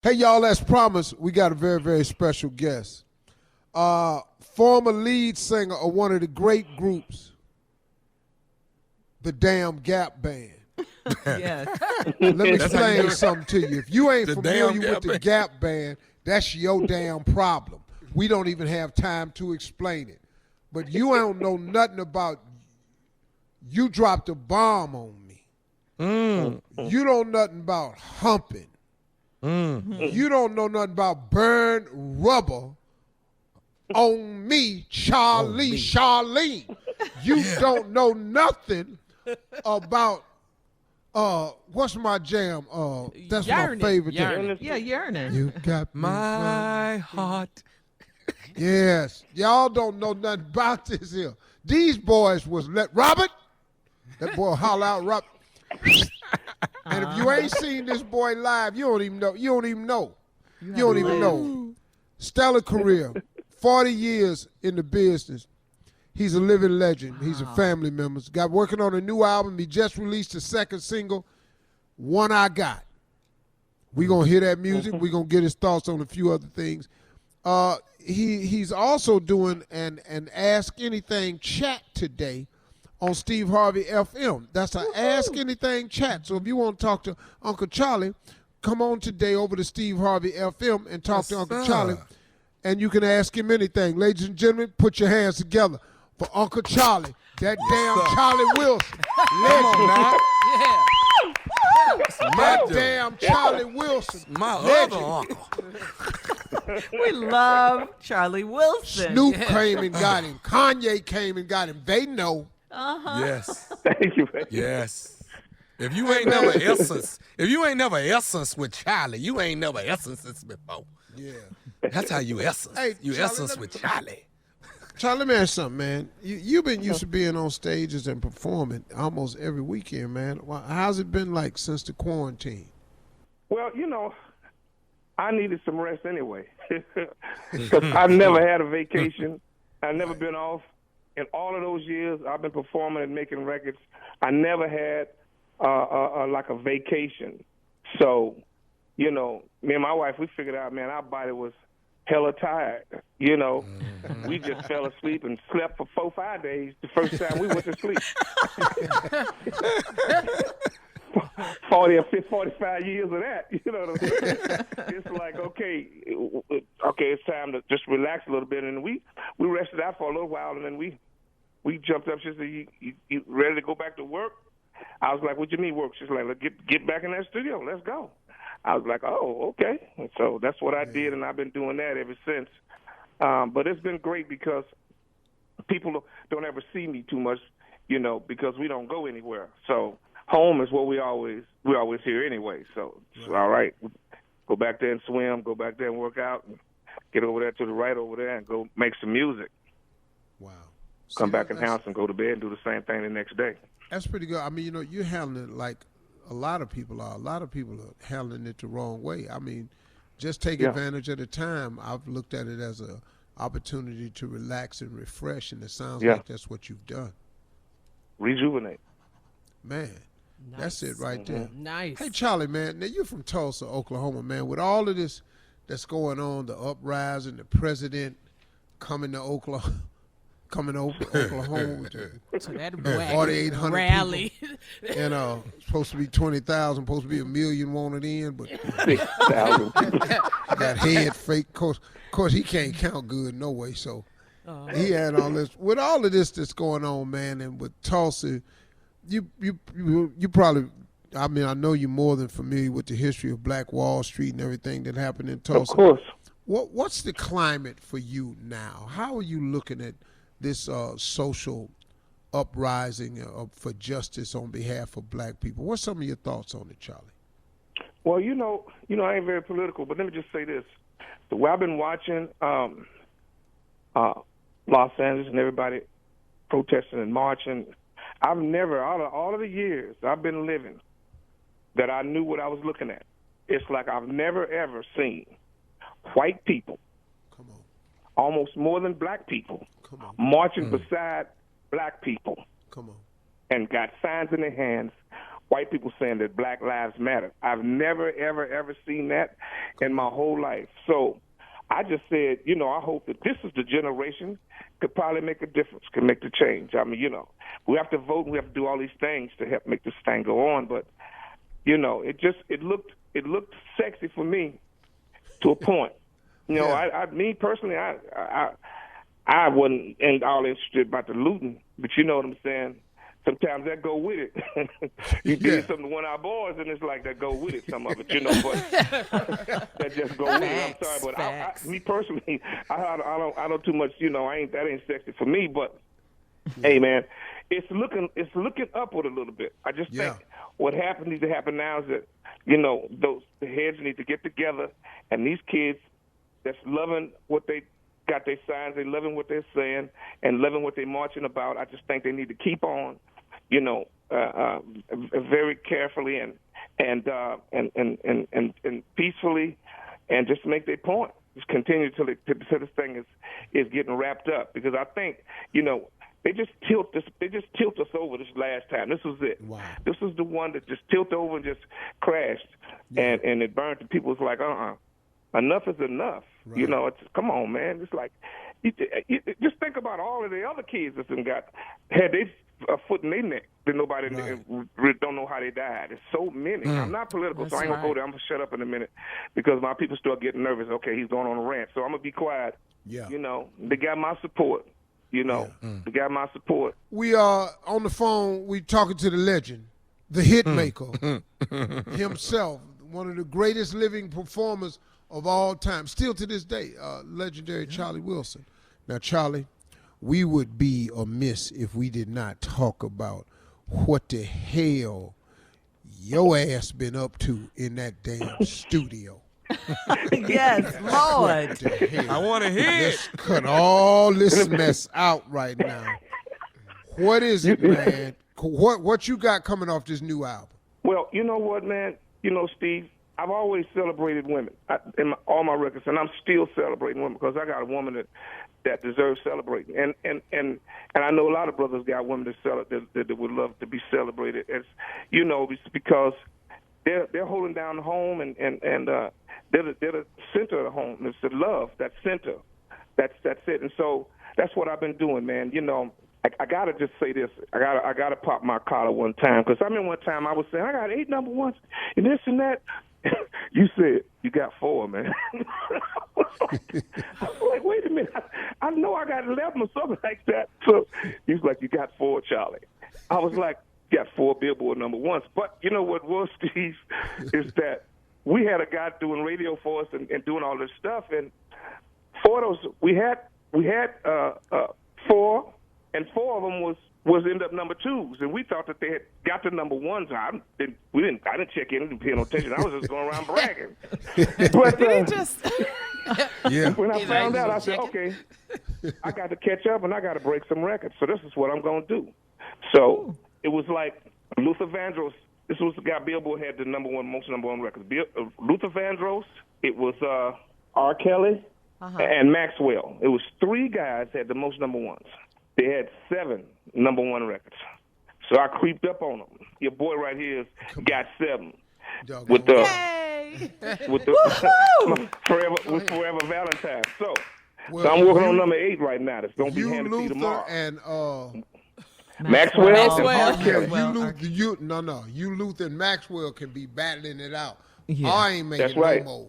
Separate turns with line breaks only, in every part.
Hey, y'all, as promised, we got a very, very special guest. Former lead singer of one of the great groups, the Damn Gap Band.
Yes.
Let me explain something to you. If you ain't familiar with the Gap Band, that's your damn problem. We don't even have time to explain it. But you don't know nothing about, you dropped a bomb on me. You don't know nothing about humping. You don't know nothing about burn rubber on me, Charlene. You don't know nothing about what's my jam? That's
Yearning.
my favorite
Yearning.
thing.
Yeah, yearning.
You got
My heart.
Yes. Y'all don't know nothing about this here. These boys was Robert, that boy holler out, Robert. And if you ain't seen this boy live, you don't even know. You don't even know. Stellar career, 40 years in the business. He's a living legend. He's a family member. Got working on a new album. He just released a second single, One I Got. We gonna hear that music. We gonna get his thoughts on a few other things. He's also doing an Ask Anything chat today on Steve Harvey FM. That's an Ask Anything chat. So if you want to talk to Uncle Charlie, come on today over to Steve Harvey FM and talk to Uncle Charlie, and you can ask him anything. Ladies and gentlemen, put your hands together for Uncle Charlie, that damn Charlie Wilson. Legend, now.
Yeah.
That damn Charlie Wilson.
My other uncle.
We love Charlie Wilson.
Snoop came and got him. Kanye came and got him. They know.
Yes.
Thank you.
Yes. If you ain't never essence with Charlie, you ain't never essences before.
Yeah.
That's how you essence.
Hey,
you
Charlie,
essence with Charlie.
Charlie, let me ask you something, man. You've been used to being on stages and performing almost every weekend, man. How's it been like since the quarantine?
Well, I needed some rest anyway. Because I've never had a vacation. I've never been off. In all of those years, I've been performing and making records. I never had like a vacation. So, me and my wife, we figured out, man, our body was hella tired. We just fell asleep and slept for 4-5 days the first time we went to sleep. 40 or 50, 45 years of that, you know what I'm saying? It's like, okay, it's time to just relax a little bit. And we rested out for a little while, and then we jumped up. She said, you ready to go back to work? I was like, what do you mean work? She's like, get back in that studio. Let's go. I was like, oh, okay. And so that's what I did, and I've been doing that ever since. But it's been great because people don't ever see me too much, because we don't go anywhere. So home is what we always here anyway. So it's all right. Go back there and swim. Go back there and work out. And get over there to the right over there and go make some music.
Wow.
Come back in the house and go to bed and do the same thing the next day.
That's pretty good. I mean, you're handling it like a lot of people are. A lot of people are handling it the wrong way. I mean, just take advantage of the time. I've looked at it as an opportunity to relax and refresh, and it sounds like that's what you've done.
Rejuvenate.
Man, that's it right there.
Nice.
Hey, Charlie, man, now you're from Tulsa, Oklahoma, man. With all of this that's going on, the uprising, the president coming to Oklahoma, with
So that
4,800
rally.
people, supposed to be 20,000, supposed to be 1 million wanted in, but
6,000.
got head fake. Of course, he can't count good no way, so he had all this. With all of this that's going on, man, and with Tulsa, you probably, I mean, I know you're more than familiar with the history of Black Wall Street and everything that happened in Tulsa.
Of course.
What's the climate for you now? How are you looking at this social uprising for justice on behalf of black people? What's some of your thoughts on it, Charlie?
Well, I ain't very political, but let me just say this. The way I've been watching Los Angeles and everybody protesting and marching, I've never, all of the years I've been living, that I knew what I was looking at. It's like I've never, ever seen white people, almost more than black people, marching beside black people, and got signs in their hands white people saying that Black Lives Matter. I've never, ever, ever seen that in my whole life. So I just said, I hope that this is the generation could probably make a difference, could make the change. I mean, we have to vote and we have to do all these things to help make this thing go on. But, it looked sexy for me to a point. Me personally, I wasn't all interested about the looting, but you know what I'm saying? Sometimes that go with it. You did something to one of our boys, and it's like that go with it, some of it, but that just go with it. I'm sorry, but me personally, I don't too much, that ain't sexy for me, but hey, man, it's looking upward a little bit. I just think what needs to happen now is that, the heads need to get together, and these kids that's loving what they got their signs, they loving what they're saying, and loving what they're marching about. I just think they need to keep on, very carefully and peacefully, and just make their point. Just continue till this thing is getting wrapped up. Because I think, they just tilt us over this last time. This was it.
Wow.
This was the one that just tilted over and just crashed, and it burned. And people was like, enough is enough.
Right.
It's come on, man. It's like you just think about all of the other kids that had their foot in their neck that nobody don't know how they died. There's so many. I'm not political, so I ain't gonna go there. I'm gonna shut up in a minute because my people start getting nervous. Okay, he's going on a rant, so I'm gonna be quiet.
Yeah.
They got my support. They got my support.
We are on the phone. We talking to the legend, the hit maker himself, one of the greatest living performers of all time, still to this day, legendary Charlie Wilson. Now, Charlie, we would be amiss if we did not talk about what the hell your ass been up to in that damn studio.
Yes, Lord.
I want to hear
Let's cut all this mess out right now. What is it, man? What you got coming off this new album?
Well, you know what, man? Steve, I've always celebrated women in all my records, and I'm still celebrating women because I got a woman that deserves celebrating. And I know a lot of brothers got women that would love to be celebrated. It's because they're holding down the home and they're the center of the home. It's the love, that center. That's it. And so that's what I've been doing, man. I gotta just say this. I gotta pop my collar one time because I remember one time I was saying I got 8 number ones and this and that. You said you got 4, man. I was like, wait a minute. I know I got 11 or something like that. So he was like, you got 4, Charlie. I was like, you got 4 Billboard number ones. But you know what was, Steve, is that we had a guy doing radio for us and doing all this stuff, and 4 of those we had 4, and 4 of them was end up number 2s, and we thought that they had got the number 1s. I didn't check in, didn't pay no attention. I was just going around bragging. But when I found out, I said, okay, I got to catch up and I got to break some records. So this is what I'm going to do. So it was like Luther Vandross. This was the guy Billboard had the most number one records. Luther Vandross. It was R. Kelly and Maxwell. It was 3 guys had the most number ones. They had 7 number 1 records. So I creeped up on them. Your boy right here got 7 with the Forever Valentine. So I'm working on number 8 right now. That's gonna be handed to you tomorrow.
And
Maxwell.
and R. Kelly. You Luther and Maxwell can be battling it out.
Yeah.
I ain't making no more.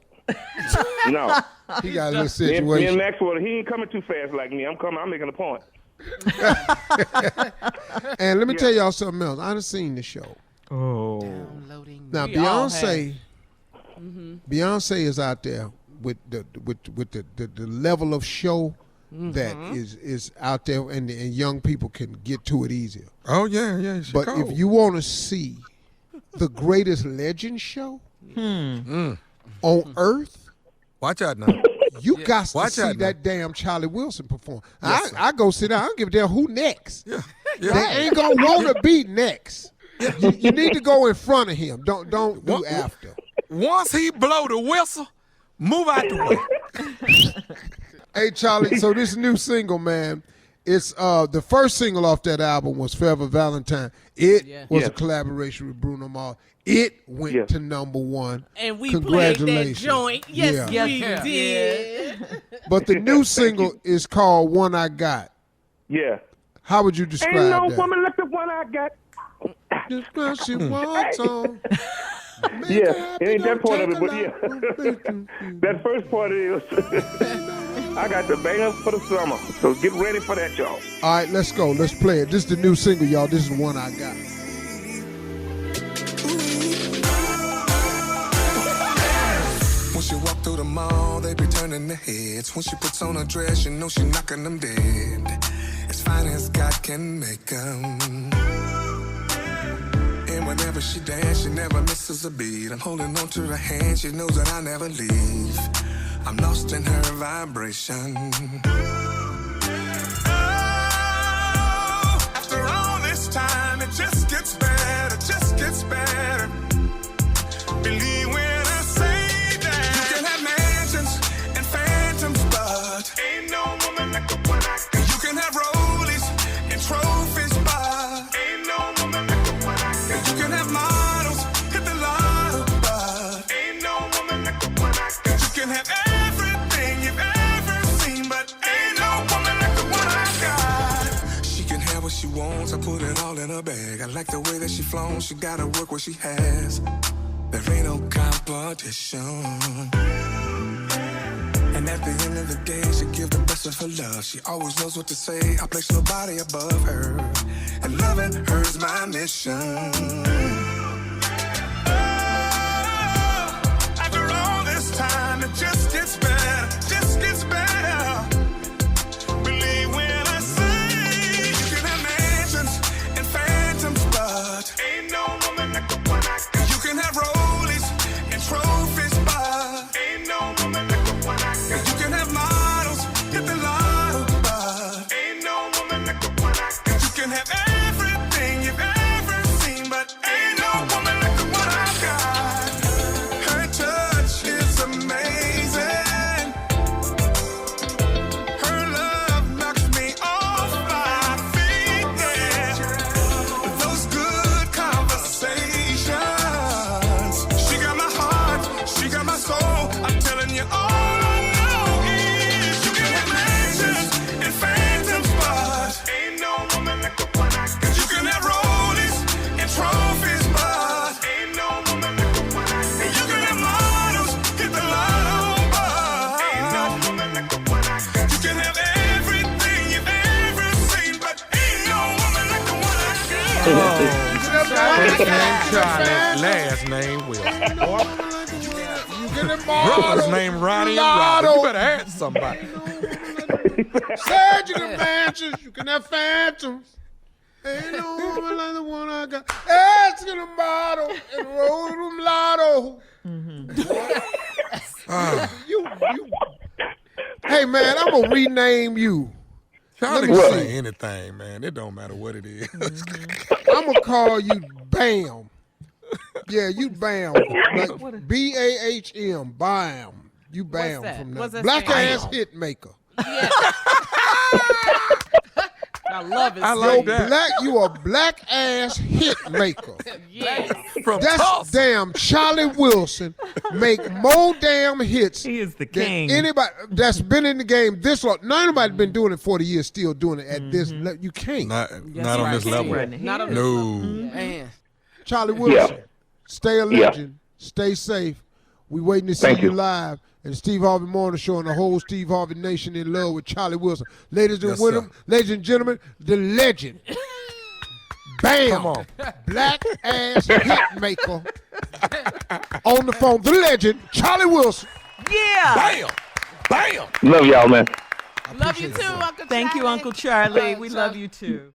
No.
He got a little
Me
situation.
and Maxwell, he ain't coming too fast like me. I'm making a point.
And let me tell y'all something else. I done seen the show.
Oh.
Now Beyonce is out there with the level of show that is out there, and young people can get to it easier.
Oh yeah.
But if you want to see the greatest legend show on earth,
watch out now.
you got to
Watch
see
out now.
that damn Charlie Wilson perform.
Yes,
I go sit down. I don't give a damn who next.
Yeah.
They ain't gonna want to be next. You need to go in front of him. Don't do
What?
after.
Once he blow the whistle, move out the way.
Hey Charlie, so this new single, man, It's the first single off that album was Forever Valentine. It was a collaboration with Bruno Mars. It went to #1.
And we played that joint. Yes,
Yeah.
we did.
But the new single is called One I Got.
Yeah.
How would you describe
Ain't no
that?
woman like the one I got.
This girl she walks on.
Yeah, it ain't that part of it, but yeah. That first part is, I got the bangers for the summer. So get ready for that, y'all.
All right, let's go. Let's play it. This is the new single, y'all. This is the One I Got.
When she walk through the mall, they be turning their heads. When she puts on a dress, you know she knocking them dead. As fine as God can make them. And whenever she dance, she never misses a beat. I'm holding on to her hand, she knows that I never leave. I'm lost in her vibration. Oh, after all this time, it just gets better, just gets better. Believe when I say that. You can have mansions and phantoms, but ain't no woman like the one I got. You can have rollies and trophies, but ain't no woman like the one I got. You can have models, hit the lotto, but ain't no woman like the one I got. You can have everything you've ever seen, but ain't no woman like the one I got. She can have what she wants, I put it all in her bag. I like the way that she flown, she gotta work what she has. There ain't no competition. And at the end of the day, she give the best of her love. She always knows what to say. I place nobody above her. And loving her's my mission. Oh, after all this time, it just gets better, just gets better. Believe when I say you can have mansions and phantoms, but ain't no woman like the one I got. You can have rollies and trophies, but ain't no woman like the one I got. You can have models, hit the lotto, but ain't no woman like the one I got. You can have everything you've ever seen, but ain't no woman like the one I got. Her touch is amazing. Her love knocks me off my feet, yeah. Those good conversations. She got my heart, she got my soul. I'm telling you, all I know is you can have mansions and phantoms, but ain't no woman like the one I got. You can have rollies and trophies, but ain't no woman like the one I got. You can have models, hit the lotto, but ain't no woman like the one I got. You can have everything you've ever seen, but ain't no woman like the one I got.
First name Charlie, last name Will.
You get them
Brother's
all.
name Ronnie and Robert. You better ask somebody.
Said you can mansions, you can have phantoms. Ain't no woman like the one I got. Ask in a bottle and roll them lotto. You. Hey man, I'm gonna rename you.
Charlie
me
can
see.
say anything, man. It don't matter what it is.
I'm gonna call you Bam. Yeah, you Bam. Like BAHM, Bam. You Bam
that?
from
What's
that.
that
Black
stand
ass hit maker.
I love it.
I like that.
You a black ass hit maker.
Yes.
From
That's
Tulsa.
damn Charlie Wilson make more damn hits
He is the
than
king.
anybody that's been in the game this long. Nobody's been doing it 40 years, still doing it at this level. You can't.
Not on this level.
Not on this
No.
level. Man.
Charlie Wilson, stay a legend, stay safe. We waiting to see
Thank
you
you.
live. And Steve Harvey Morning Show and the whole Steve Harvey Nation in love with Charlie Wilson. Ladies and gentlemen, the legend. Bam!
Come on.
Black ass hit maker. On the phone, the legend, Charlie Wilson.
Yeah.
Bam! Bam!
Love y'all, man.
Love you too, Uncle
Thank you,
Charlie.
Uncle Charlie. We love you too.